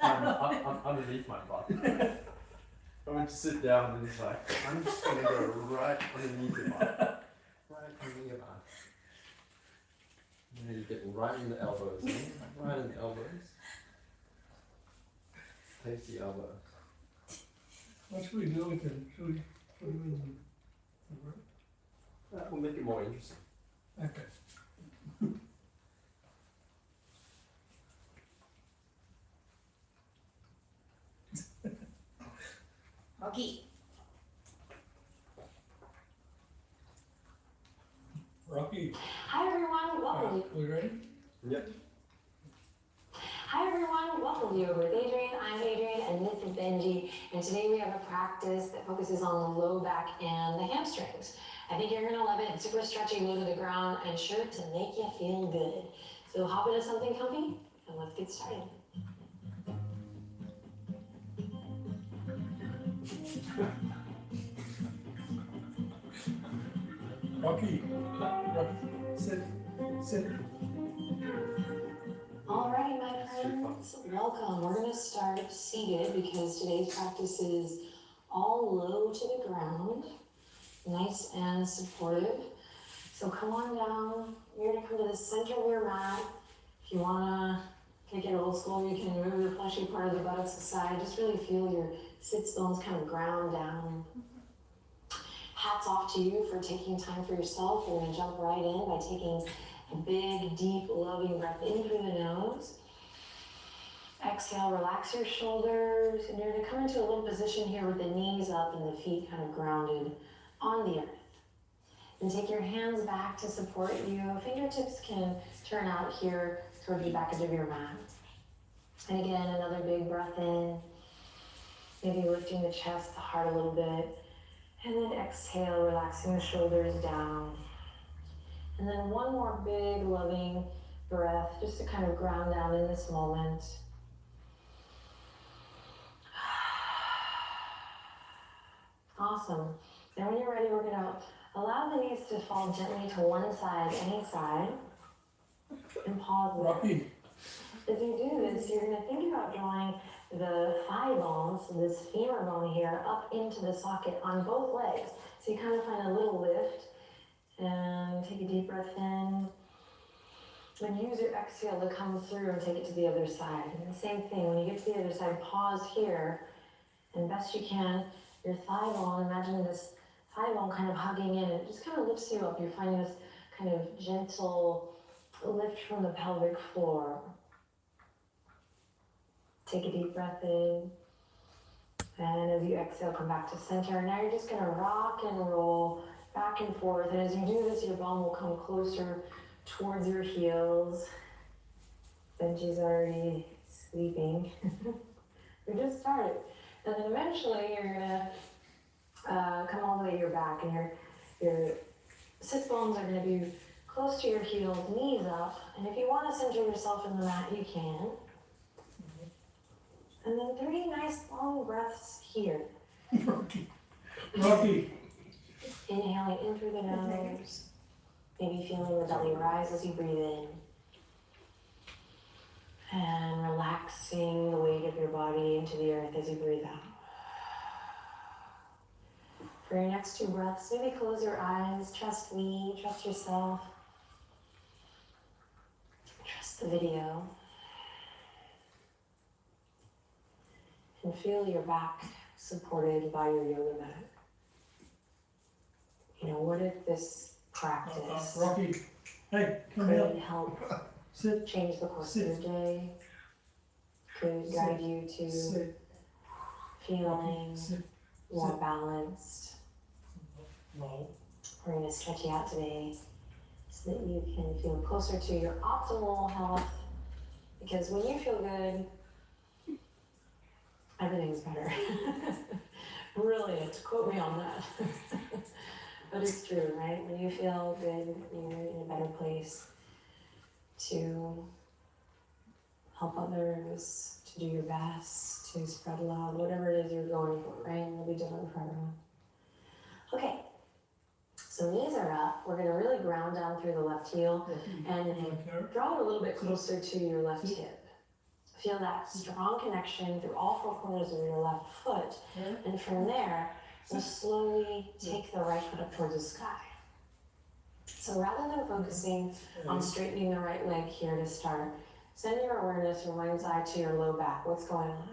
I'm underneath my butt. I went to sit down and it's like, I'm just gonna go right underneath your butt. Right under your butt. And then you get right in the elbows, right in the elbows. Tasty elbows. What should we do with it? Should we put it in the work? That will make it more interesting. Okay. Rocky. Rocky, Hi everyone, welcome to we ready? Yep. Hi everyone, welcome to Yoga with Adriene. I'm Adriene and this is Benji. And today we have a practice that focuses on the low back and the hamstrings. I think you're gonna love it. It's super stretchy, low to the ground, and sure to make you feel good. So hop into something comfy and let's get started. Rocky, sit. Alrighty, my friends, welcome. We're gonna start seated because today's practice is all low to the ground, nice and supportive. So come on down. You're gonna come to the center of your mat. If you wanna take it old school, you can move the fleshy part of the buttocks aside. Just really feel your sits bones kind of ground down. Hats off to you for taking time for yourself. We're gonna jump right in by taking a big, deep, loving breath in through the nose. Exhale, relax your shoulders, and you're gonna come into a little position here with the knees up and the feet kind of grounded on the earth. And take your hands back to support you. Fingertips can turn out here towards the back edge of your mat. And again, another big breath in. Maybe lifting the chest, the heart a little bit. And then exhale, relaxing the shoulders down. And then one more big, loving breath, just to kind of ground down in this moment. Awesome. Now when you're ready, we're gonna allow the knees to fall gently to one side, any side. And pause there. Rocky, As you do this, you're gonna think about drawing the thigh bones, this femur bone here, up into the socket on both legs. So you kind of find a little lift and take a deep breath in. And use your exhale to come through and take it to the other side. And the same thing, when you get to the other side, pause here. And best you can, your thigh bone, imagine this thigh bone kind of hugging in. It just kind of lifts you up. You're finding this kind of gentle lift from the pelvic floor. Take a deep breath in, and as you exhale, come back to center. Now you're just gonna rock and roll back and forth, and as you do this, your bum will come closer towards your heels. Benji's already sleeping. We just started. And then eventually you're gonna come all the way to your back, and your sit bones are gonna be close to your heels, knees up, and if you wanna center yourself in the mat, you can. And then 3 nice long breaths here. Rocky. Inhaling in through the nose. Maybe feeling the belly rise as you breathe in. And relaxing the weight of your body into the earth as you breathe out. For your next 2 breaths, maybe close your eyes. Trust me, trust yourself. Trust the video. And feel your back supported by your yoga mat. You know, what if this practice Rocky, hey, come could here. help Sit. change the course of your day, could guide you to Sit. feeling Sit. more balanced. No. We're going to stretch you out today so that you can feel closer to your optimal health. Because when you feel good, everything's better. Brilliant. Quote me on that. But it's true, right? When you feel good, you're in a better place to help others, to do your best, to spread love, whatever it is you're going for, right? It'll be different for everyone. Okay. So So knees are up. We're gonna really ground down through the left heel and draw it a little bit closer to your left hip. Feel that strong connection through all four corners of your left foot. And from there, we'll slowly take the right foot up towards the sky. So rather than focusing on straightening the right leg here to start, send your awareness from mind's eye to your low back. What's going on?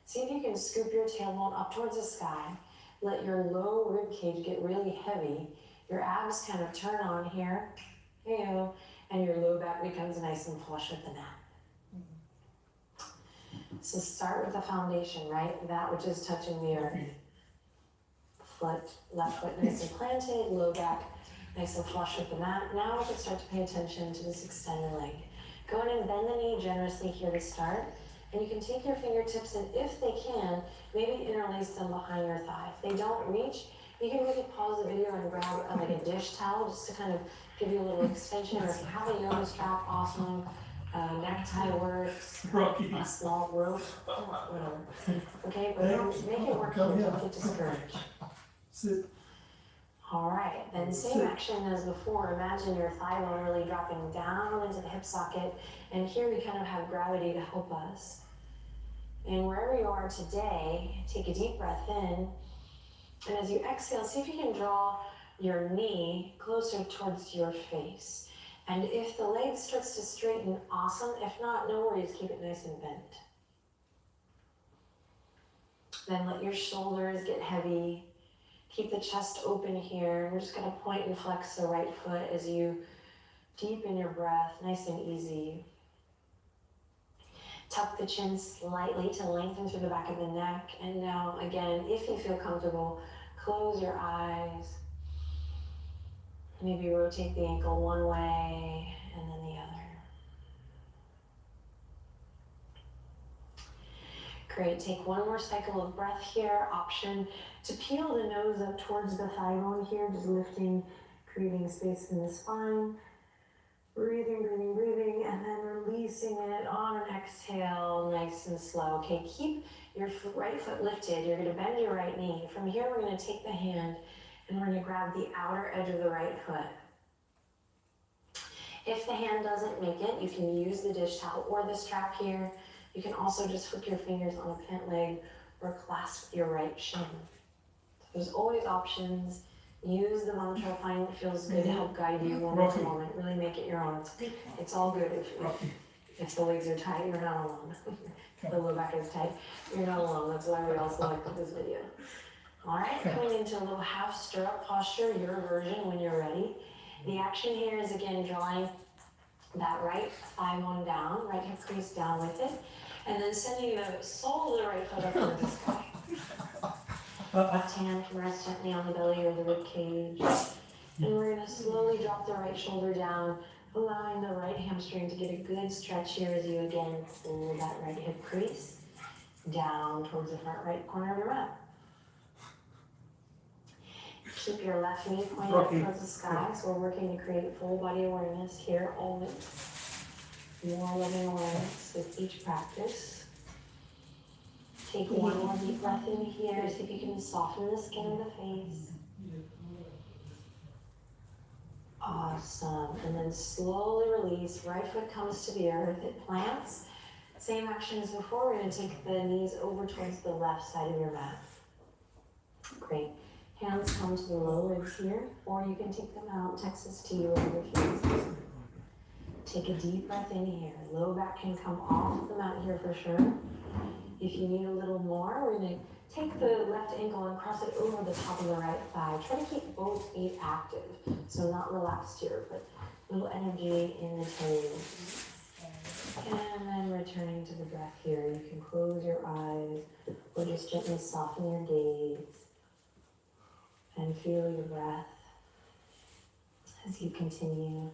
See if you can scoop your tailbone up towards the sky. Let your low rib cage get really heavy. Your abs kind of turn on here, and your low back becomes nice and flush with the mat. So start with the foundation, right? That which is touching the earth. Left foot nice and planted, low back nice and flush with the mat. Now we can start to pay attention to this extended leg. Go ahead and bend the knee generously here to start. And you can take your fingertips and if they can, maybe interlace them behind your thigh. If they don't reach, you can maybe pause the video and grab like a dish towel just to kind of give you a little extension. Or if you have a yoga strap, awesome. Necktie works, a small rope, whatever. Okay, but make it work here, don't get discouraged. Sit. All right, then same action as before. Imagine your thigh bone really dropping down into the hip socket. And here we kind of have gravity to help us. And wherever you are today, take a deep breath in. And as you exhale, see if you can draw your knee closer towards your face. And if the leg starts to straighten, awesome. If not, no worries, keep it nice and bent. Then let your shoulders get heavy. Keep the chest open here. We're just gonna point and flex the right foot as you deepen your breath, nice and easy. Tuck the chin slightly to lengthen through the back of the neck. And now, again, if you feel comfortable, close your eyes. Maybe rotate the ankle one way and then the other. Great, take one more cycle of breath here. Option to peel the nose up towards the thigh bone here, just lifting, creating space in the spine. Breathing, breathing, breathing, and then releasing it on an exhale, nice and slow. Okay, keep your right foot lifted. You're gonna bend your right knee. From here, we're gonna take the hand and we're gonna grab the outer edge of the right foot. If the hand doesn't make it, you can use the dish towel or the strap here. You can also just hook your fingers on a pant leg or clasp your right shin. There's always options. Use the mantra, find what feels good to help guide you moment to moment. Really make it your own. It's all good if the legs are tight, you're not alone. The low back is tight, you're not alone. That's why we all selected this video. All right, coming into a little half stirrup posture, your version when you're ready. The action here is again drawing that right thigh bone down, right hip crease down with it, and then sending the sole of the right foot up towards the sky. Left hand can rest gently on the belly or the rib cage. And we're gonna slowly drop the right shoulder down, allowing the right hamstring to get a good stretch here as you again pull that right hip crease down towards the front right corner of your mat. Keep your left knee pointed up towards the sky, so we're working to create full body awareness here always. More loving awareness with each practice. Take one more deep breath in here, see if you can soften the skin of the face. Awesome, and then slowly release, right foot comes to the earth, it plants. Same action as before, we're gonna take the knees over towards the left side of your mat. Great, hands come to the low ribs here, or you can take them out, Texas to you over your feet. Take a deep breath in here, low back can come off the mat here for sure. If you need a little more, we're gonna take the left ankle and cross it over the top of the right thigh. Try to keep both feet active, so not relaxed here, but a little energy in the toes. And then returning to the breath here, you can close your eyes or just gently soften your gaze and feel your breath as you continue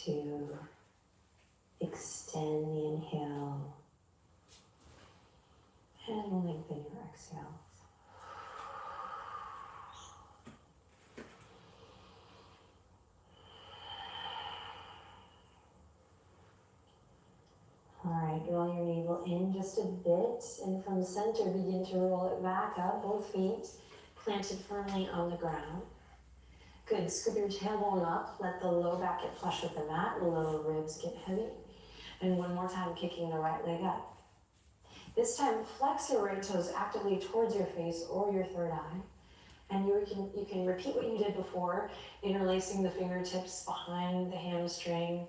to extend the inhale and lengthen your exhales. All right, draw your navel in just a bit, and from center, begin to roll it back up, both feet planted firmly on the ground. Good, scoop your tailbone up, let the low back get flush with the mat, the lower ribs get heavy. And one more time, kicking the right leg up. This time, flex your right toes actively towards your face or your third eye. And you can repeat what you did before, interlacing the fingertips behind the hamstring,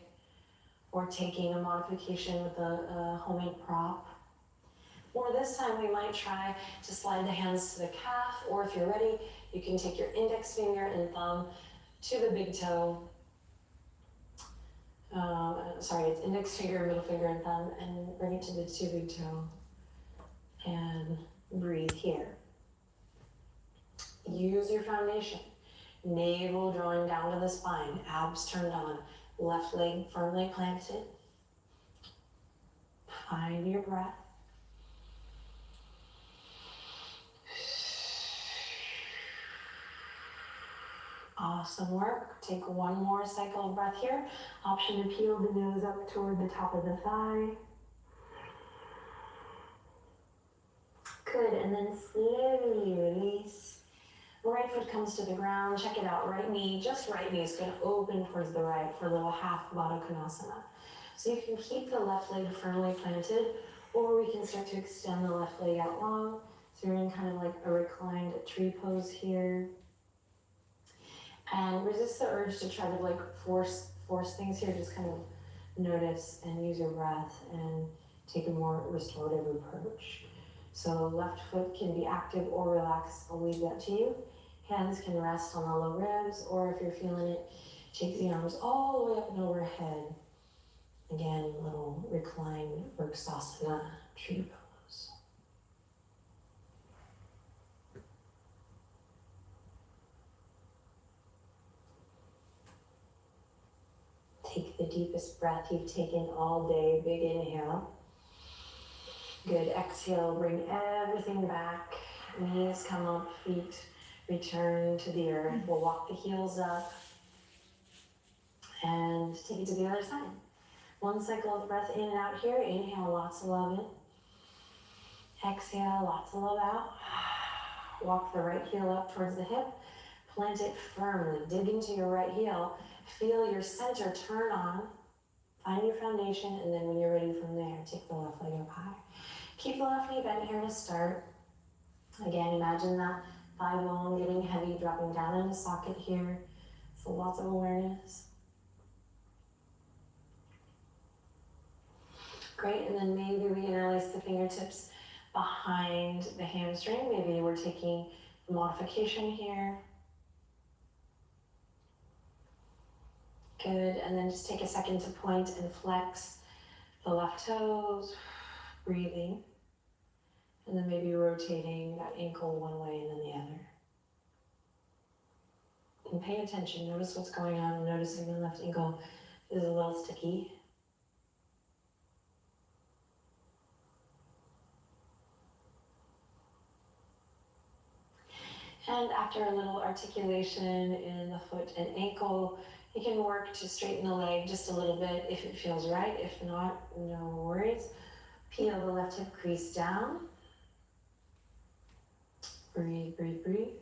or taking a modification with a homemade prop. Or this time we might try to slide the hands to the calf, or if you're ready, you can take your index finger and thumb to the big toe. Sorry, it's index finger, middle finger, and thumb, and bring it to the two big toe. And breathe here. Use your foundation. Navel drawing down to the spine, abs turned on, left leg firmly planted. Find your breath. Awesome work. Take one more cycle of breath here. Option to peel the nose up toward the top of the thigh. Good, and then slowly release. Right foot comes to the ground. Check it out. Right knee, just right knee is going to open towards the right for a little half Baddha Konasana. So you can keep the left leg firmly planted, or we can start to extend the left leg out long. So you're in kind of like a reclined tree pose here. And resist the urge to try to like force things here. Just kind of notice and use your breath and take a more restorative approach. So left foot can be active or relaxed. I'll leave that to you. Hands can rest on the low ribs, or if you're feeling it, take the arms all the way up and overhead. Again, little reclined Vrksasana tree pose. Take the deepest breath you've taken all day. Big inhale. Good, exhale, bring everything back. Knees come up, feet return to the earth. We'll walk the heels up and take it to the other side. One cycle of breath in and out here. Inhale, lots of love in. Exhale, lots of love out. Walk the right heel up towards the hip. Plant it firmly. Dig into your right heel. Feel your center turn on. Find your foundation, and then when you're ready from there, take the left leg up high. Keep the left knee bent here to start. Again, imagine that thigh bone getting heavy, dropping down in the socket here. So lots of awareness. Great, and then maybe we interlace the fingertips behind the hamstring. Maybe we're taking a modification here. Good, and then just take a second to point and flex the left toes, breathing, and then maybe rotating that ankle one way and then the other. And pay attention, notice what's going on. I'm noticing the left ankle is a little sticky. And after a little articulation in the foot and ankle, you can work to straighten the leg just a little bit if it feels right. If not, no worries. Peel the left hip crease down. Breathe, breathe, breathe.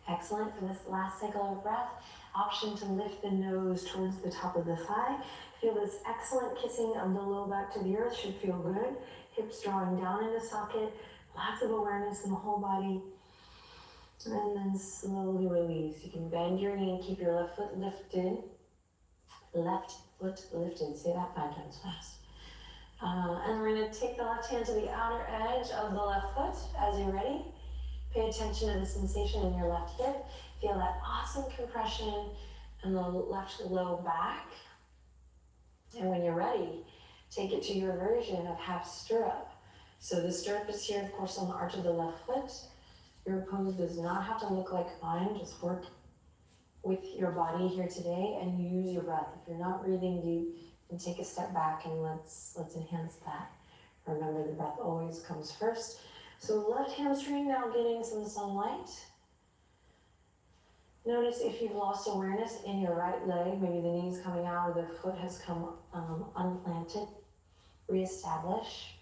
Excellent. For this last cycle of breath, option to lift the nose towards the top of the thigh. Feel this excellent kissing of the low back to the earth. Should feel good. Hips drawing down into socket. Lots of awareness in the whole body. And then slowly release. You can bend your knee and keep your left foot lifted. Left foot lifted. Say that 5 times fast. And we're going to take the left hand to the outer edge of the left foot as you're ready. Pay attention to the sensation in your left hip. Feel that awesome compression in the left low back. And when you're ready, take it to your version of half stirrup. So the stirrup is here, of course, on the arch of the left foot. Your pose does not have to look like mine. Just work with your body here today and use your breath. If you're not breathing deep, then take a step back and let's enhance that. Remember, the breath always comes first. So left hamstring now getting some sunlight. Notice if you've lost awareness in your right leg, maybe the knee's coming out or the foot has come unplanted. reestablish.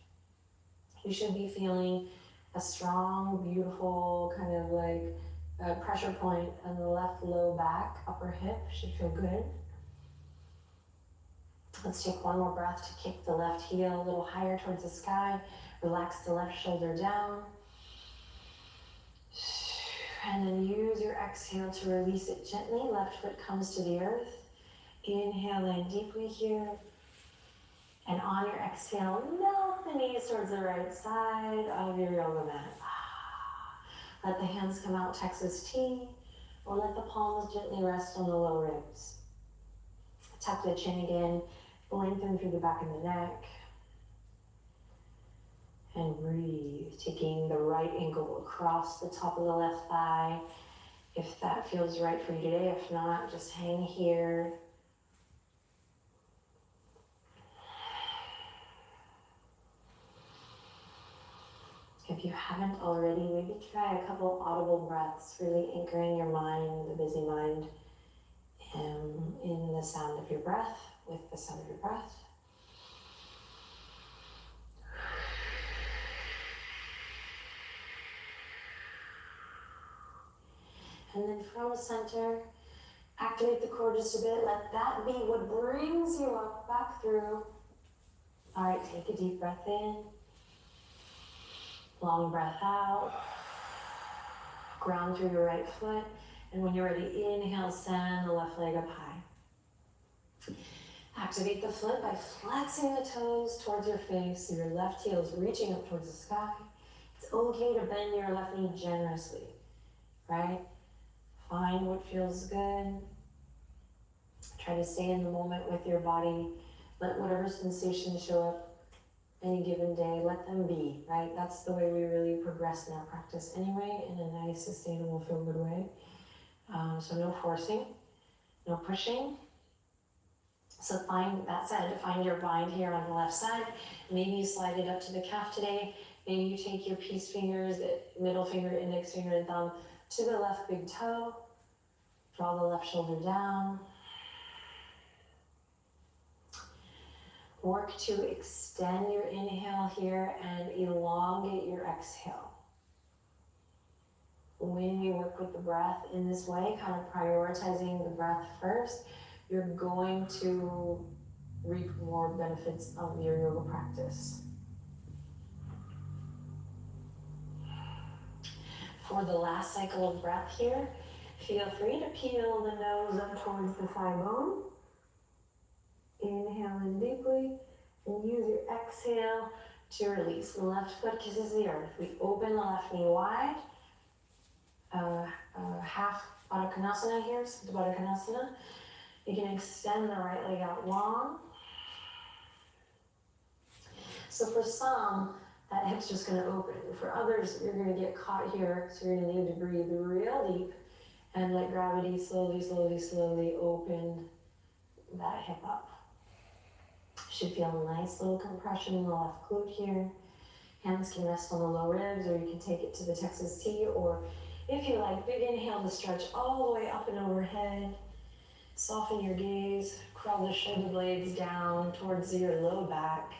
You should be feeling a strong, beautiful kind of like a pressure point on the left low back, upper hip. Should feel good. Let's take one more breath to kick the left heel a little higher towards the sky. Relax the left shoulder down. And then use your exhale to release it gently. Left foot comes to the earth. Inhale in deeply here. And on your exhale, melt the knees towards the right side of your yoga mat. Let the hands come out Texas T, or let the palms gently rest on the low ribs. Tuck the chin again, lengthen through the back of the neck. And breathe, taking the right ankle across the top of the left thigh. If that feels right for you today, if not, just hang here. If you haven't already, maybe try a couple audible breaths, really anchoring your mind, the busy mind, in the sound of your breath, with the sound of your breath. And then from center, activate the core just a bit. Let that be what brings you up, back through. All right, take a deep breath in. Long breath out. Ground through your right foot. And when you're ready, inhale, send the left leg up high. Activate the foot by flexing the toes towards your face so your left heel is reaching up towards the sky. It's okay to bend your left knee generously, right? Find what feels good. Try to stay in the moment with your body. Let whatever sensations show up any given day, let them be, right? That's the way we really progress in our practice anyway, in a nice, sustainable, feel-good way. So no forcing, no pushing. So that said, find your bind here on the left side. Maybe you slide it up to the calf today. Maybe you take your peace fingers, middle finger, index finger, and thumb to the left big toe. Draw the left shoulder down. Work to extend your inhale here and elongate your exhale. When you work with the breath in this way, kind of prioritizing the breath first, you're going to reap more benefits of your yoga practice. For the last cycle of breath here, feel free to peel the nose up towards the thigh bone. Inhale in deeply and use your exhale to release. The left foot kisses the earth. We open the left knee wide. Half Baddha Konasana here, Supta Baddha Konasana. You can extend the right leg out long. So for some, that hip's just going to open. For others, you're going to get caught here, so you're going to need to breathe real deep and let gravity slowly, slowly, slowly open that hip up. Should feel a nice little compression in the left glute here. Hands can rest on the low ribs, or you can take it to the Texas T, or if you like, big inhale to stretch all the way up and overhead. Soften your gaze, crawl the shoulder blades down towards your low back,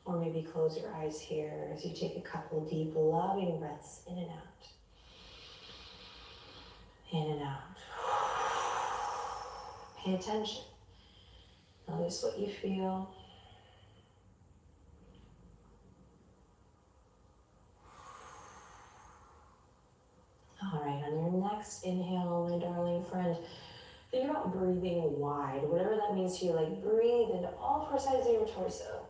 or maybe close your eyes here as you take a couple deep, loving breaths in and out. In and out. Pay attention. Notice what you feel. All right, on your next inhale, my darling friend, think about breathing wide, whatever that means to you. Like breathe into all four sides of your torso.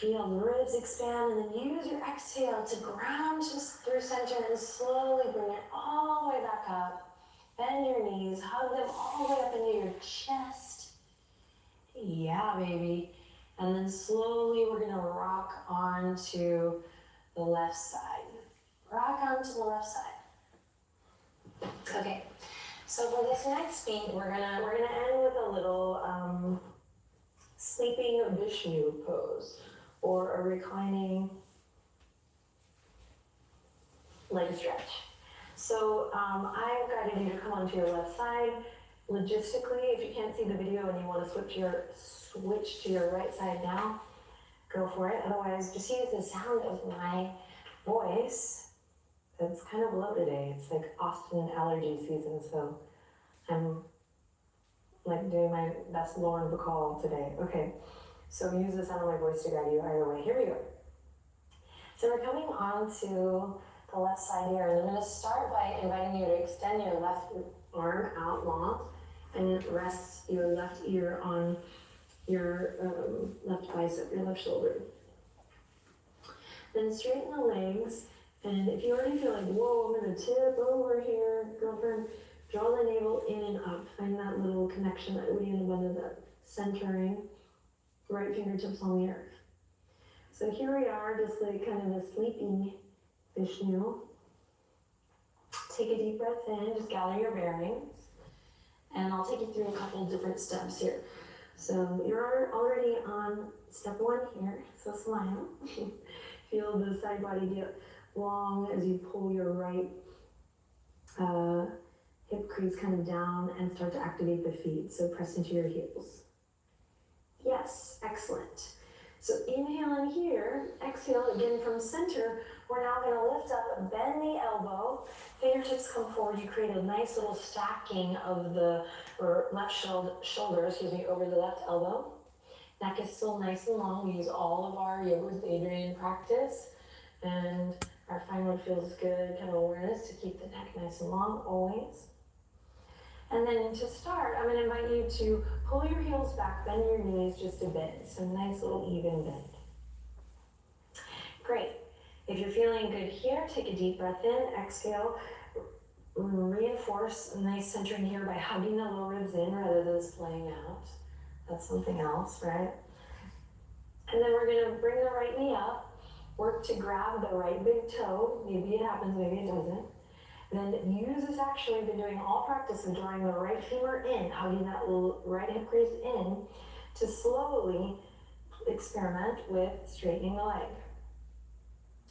Feel the ribs expand, and then use your exhale to ground just through center and slowly bring it all the way back up. Bend your knees, hug them all the way up into your chest. Yeah, baby. And then slowly we're gonna rock onto the left side. Rock onto the left side. Okay, so for this next beat, we're gonna end with a little sleeping Vishnu pose, or a reclining leg stretch. So I've guided you to come onto your left side. Logistically, if you can't see the video and you want to switch to your right side now, go for it. Otherwise, just use the sound of my voice. It's kind of low today. It's like Austin allergy season, so I'm like doing my best Lauren Bacall today. Okay, so use the sound of my voice to guide you either way. Here we go. So we're coming on to the left side here, and I'm going to start by inviting you to extend your left arm out long and rest your left ear on your left bicep, your left shoulder. Then straighten the legs, and if you already feel like, whoa, I'm going to tip over here, girlfriend, draw the navel in and up. Find that little connection, that Udi and Bandha, that centering, right fingertips on the earth. So here we are, just like kind of the sleeping Vishnu. Take a deep breath in, just gather your bearings, and I'll take you through a couple different steps here. So you're already on step one here, so smile. Feel the side body get long as you pull your right hip crease kind of down and start to activate the feet. So press into your heels. Yes, excellent. So inhale in here, exhale again from center. We're now going to lift up, bend the elbow, fingertips come forward. You create a nice little stacking of the left shoulder, over the left elbow. Neck is still nice and long. We use all of our Yoga with Adriene practice, and our find what feels good kind of awareness to keep the neck nice and long always. And then to start, I'm going to invite you to pull your heels back, bend your knees just a bit. So nice little even bend. Great. If you're feeling good here, take a deep breath in, exhale. Reinforce a nice centering here by hugging the lower ribs in rather than splaying out. That's something else, right? And then we're going to bring the right knee up, work to grab the right big toe. Maybe it happens, maybe it doesn't. Then use this action we've been doing all practice of drawing the right femur in, hugging that right hip crease in, to slowly experiment with straightening the leg.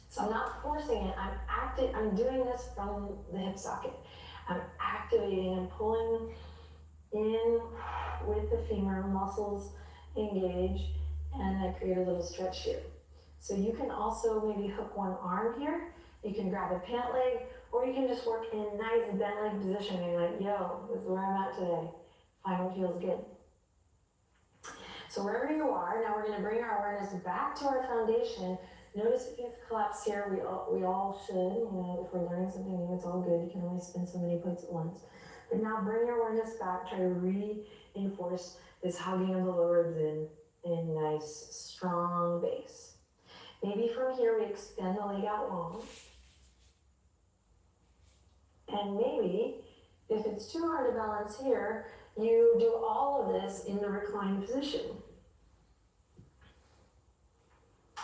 So I'm not forcing it, I'm doing this from the hip socket. I'm activating and pulling in with the femur, muscles engage, and I create a little stretch here. So you can also maybe hook one arm here, you can grab a pant leg, or you can just work in nice bent leg position and like, yo, this is where I'm at today. Find what feels good. So wherever you are, now we're going to bring our awareness back to our foundation. Notice if you've collapsed here, we all should, if we're learning something new, it's all good. You can only spin so many plates at once. But now bring your awareness back, try to reinforce this hugging of the lower ribs in nice, strong base. Maybe from here we extend the leg out long. And maybe, if it's too hard to balance here, you do all of this in the reclined position.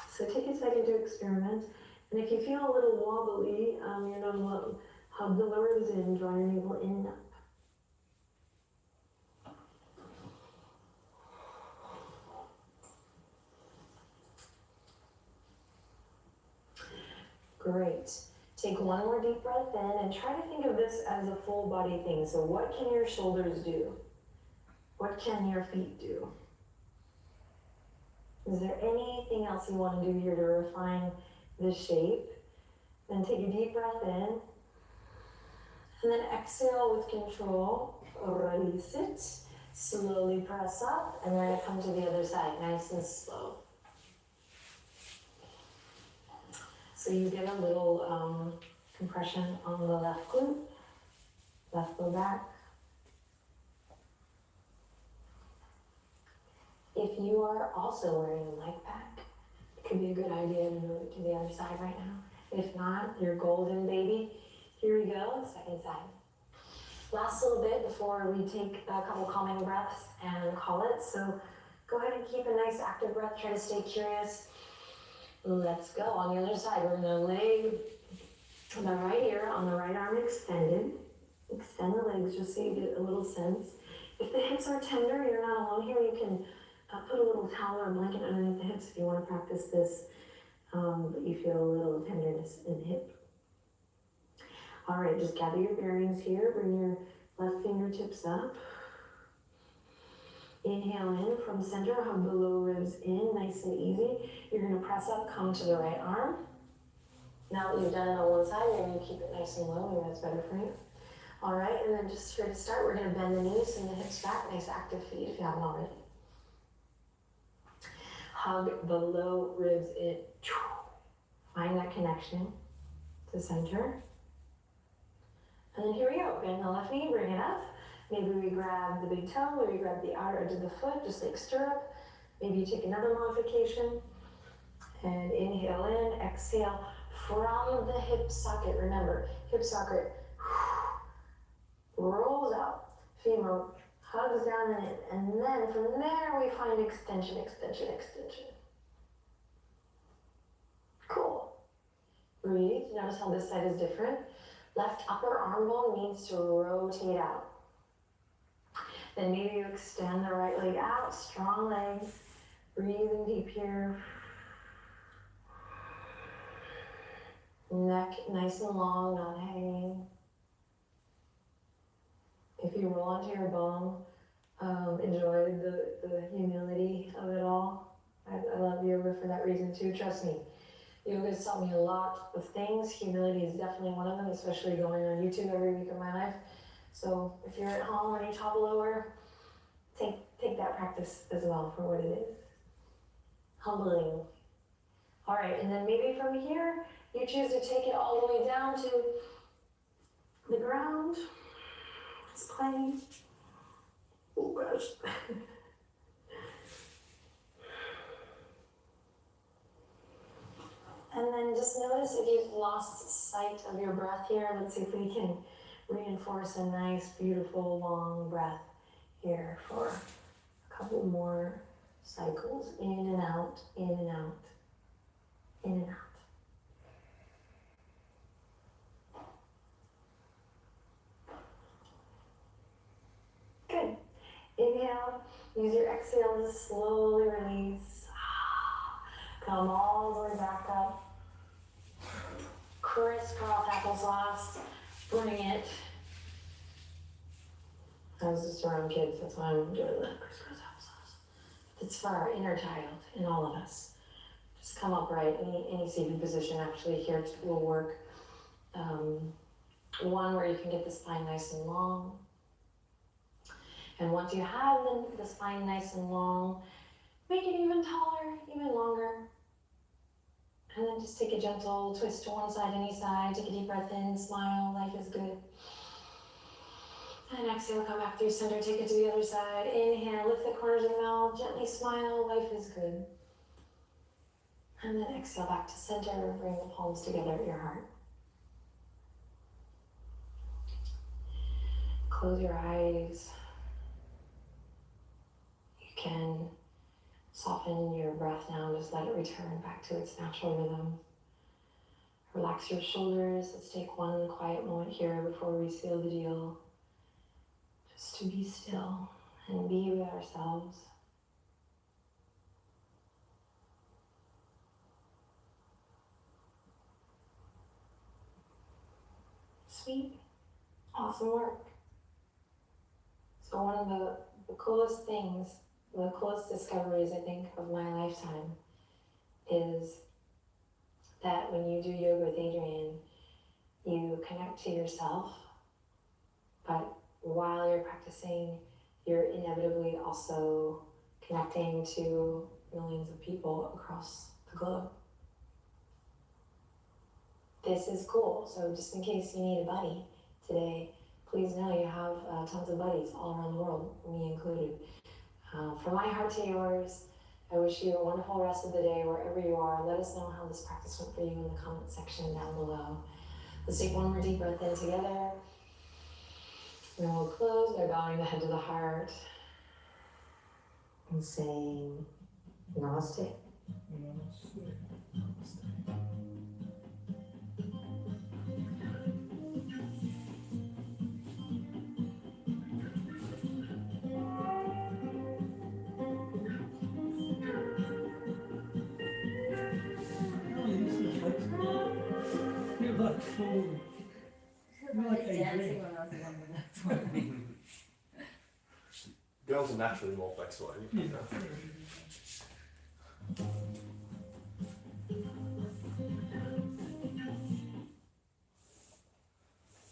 So take a second to experiment. And if you feel a little wobbly, you're not alone. Hug the lower ribs in, draw your navel in and up. Great. Take one more deep breath in and try to think of this as a full body thing. So what can your shoulders do? What can your feet do? Is there anything else you want to do here to refine the shape? Then take a deep breath in. And then exhale with control. Release it. Slowly press up. And we're going to come to the other side, nice and slow. So you get a little compression on the left glute, left low back. If you are also wearing a leg pack, it could be a good idea to move it to the other side right now. If not, you're golden, baby. Here we go, second side. Last little bit before we take a couple calming breaths and call it. So go ahead and keep a nice active breath. Try to stay curious. Let's go. On the other side, we're going to lay the right ear on the right arm extended. Extend the legs just so you get a little sense. If the hips are tender, you're not alone here. You can put a little towel or blanket underneath the hips if you want to practice this, but you feel a little tenderness in the hip. All right, just gather your bearings here. Bring your left fingertips up. Inhale in from center, hug the low ribs in, nice and easy. You're gonna press up, come to the right arm. Now that you've done it on one side, you're gonna keep it nice and low, maybe that's better for you. All right, and then just here to start, we're gonna bend the knees and the hips back, nice active feet if you haven't already. Hug the low ribs in. Find that connection to center. And then here we go, bend the left knee, bring it up. Maybe we grab the big toe, or we grab the outer edge of the foot, just like stirrup. Maybe you take another modification. And inhale in, exhale from the hip socket. Remember, hip socket rolls out. Femur hugs down and in. And then from there we find extension, extension, extension. Cool. Breathe. Notice how this side is different. Left upper arm bone needs to rotate out. Then maybe you extend the right leg out, strong legs. Breathing deep here. Neck nice and long, not hanging. If you roll onto your bum, enjoy the humility of it all. I love yoga for that reason too, trust me. Yoga has taught me a lot of things. Humility is definitely one of them, especially going on YouTube every week of my life. So if you're at home and you topple over, take that practice as well for what it is. Humbling. All right, and then maybe from here, you choose to take it all the way down to the ground. Just playing. Oh gosh. And then just notice if you've lost sight of your breath here. Let's see if we can reinforce a nice, beautiful, long breath here for a couple more cycles. In and out, in and out, in and out. Good. Inhale, use your exhale to slowly release. Come all the way back up. Crisscross applesauce. Bring it. I was just around kids, that's why I'm doing the crisscross applesauce. It's for our inner child in all of us. Just come upright. Any seated position actually here will work. One where you can get the spine nice and long. And once you have the spine nice and long, make it even taller, even longer. And then just take a gentle twist to one side, any side. Take a deep breath in, smile, life is good. And exhale, come back through center, take it to the other side. Inhale, lift the corners of the mouth, gently smile, life is good. And then exhale back to center, bring the palms together at your heart. Close your eyes. You can soften your breath now, just let it return back to its natural rhythm. Relax your shoulders. Let's take one quiet moment here before we seal the deal. Just to be still and be with ourselves. Sweet, awesome work. So one of the coolest things, the coolest discoveries, I think, of my lifetime is that when you do yoga with Adriene, you connect to yourself, but while you're practicing, you're inevitably also connecting to millions of people across the globe. This is cool, so just in case you need a buddy today, please know you have tons of buddies all around the world, me included. From my heart to yours, I wish you a wonderful rest of the day wherever you are. Let us know how this practice went for you in the comment section down below. Let's take one more deep breath in together. And we'll close by bowing the head to the heart and saying namaste. Namaste. You're like full. You're like dancing Adriene. when I was younger, that's why. Girls are naturally more flexible. Yeah. You know.